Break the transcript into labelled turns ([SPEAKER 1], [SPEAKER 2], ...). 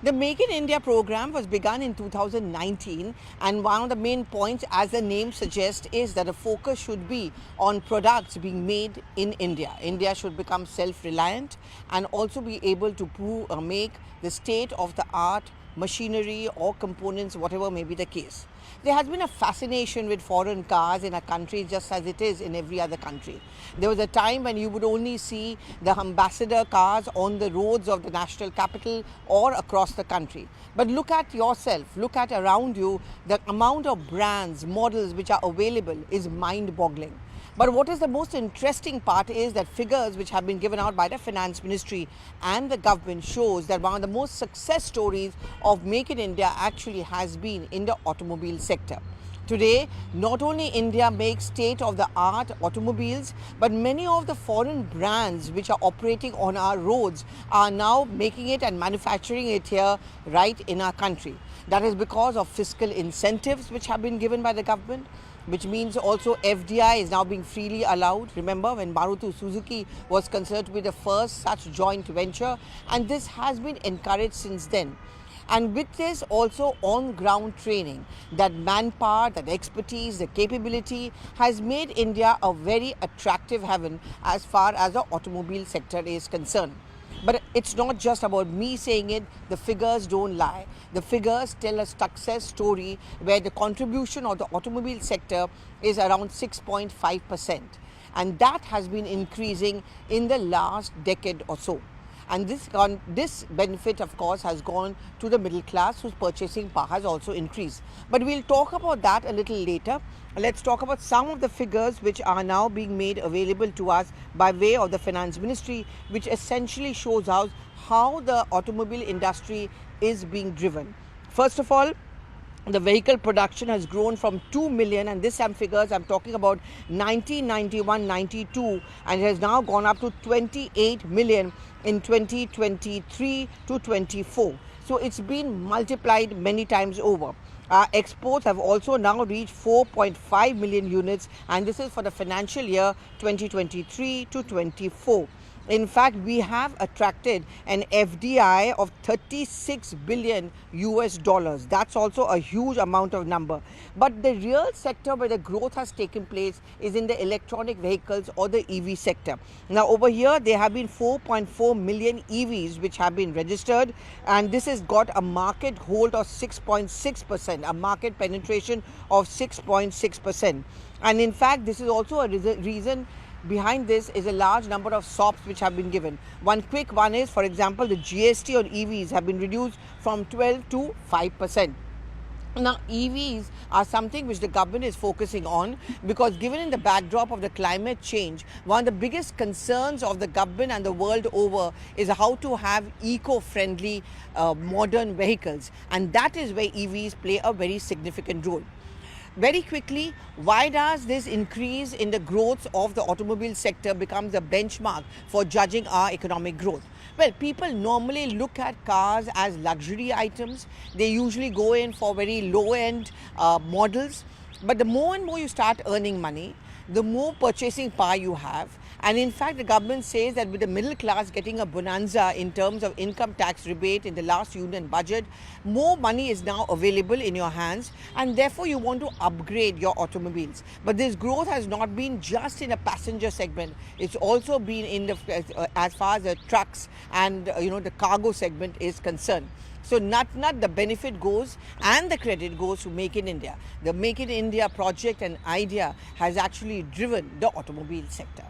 [SPEAKER 1] The Make in India program was begun in 2019, and one of the main points, as the name suggests, is that the focus should be on products being made in India. India should become self-reliant and also be able to make the state-of-the-art machinery or components, whatever may be the case. There has been a fascination with foreign cars in a country just as it is in every other country. There was a time when you would only see the ambassador cars on the roads of the national capital or across the country. But look at yourself, look at around you, the amount of brands, models which are available is mind-boggling. But what is the most interesting part is that figures which have been given out by the Finance Ministry and the government shows that one of the most success stories of Make in India actually has been in the automobile sector. Today, not only India makes state-of-the-art automobiles, but many of the foreign brands which are operating on our roads are now making it and manufacturing it here right in our country. That is because of fiscal incentives which have been given by the government, which means also FDI is now being freely allowed. Remember when Maruti Suzuki was considered to be the first such joint venture, and this has been encouraged since then. And with this also on-ground training, that manpower, that expertise, the capability has made India a very attractive haven as far as the automobile sector is concerned. But it's not just about me saying it, the figures don't lie. The figures tell a success story where the contribution of the automobile sector is around 6.5%. And that has been increasing in the last decade or so. And this benefit, of course, has gone to the middle class whose purchasing power has also increased. But we'll talk about that a little later. Let's talk about some of the figures which are now being made available to us by way of the Finance Ministry, which essentially shows us how the automobile industry is being driven. First of all, the vehicle production has grown from 2 million, and this some figures I'm talking about 1991-92, and it has now gone up to 28 million in 2023 to 24. So it's been multiplied many times over. Our exports have also now reached 4.5 million units, and this is for the financial year 2023 to 24. In fact, we have attracted an FDI of 36 billion US dollars. That's also a huge amount of number. But the real sector where the growth has taken place is in the electronic vehicles or the EV sector. Now over here, there have been 4.4 million EVs which have been registered, and this has got a market hold of 6.6%, a market penetration of 6.6%. And in fact, this is also a reason behind this is a large number of SOPs which have been given. One quick one is, for example, the GST on EVs have been reduced from 12 to 5%. Now, EVs are something which the government is focusing on because given in the backdrop of the climate change, one of the biggest concerns of the government and the world over is how to have eco-friendly modern vehicles, and that is where EVs play a very significant role. Very quickly, why does this increase in the growth of the automobile sector become the benchmark for judging our economic growth? Well, people normally look at cars as luxury items. They usually go in for very low-end models. But the more and more you start earning money, the more purchasing power you have. And in fact, the government says that with the middle class getting a bonanza in terms of income tax rebate in the last union budget, more money is now available in your hands, and therefore you want to upgrade your automobiles. But this growth has not been just in a passenger segment. It's also been in the as far as the trucks and the cargo segment is concerned. So not the benefit goes and the credit goes to Make in India. The Make in India project and idea has actually driven the automobile sector.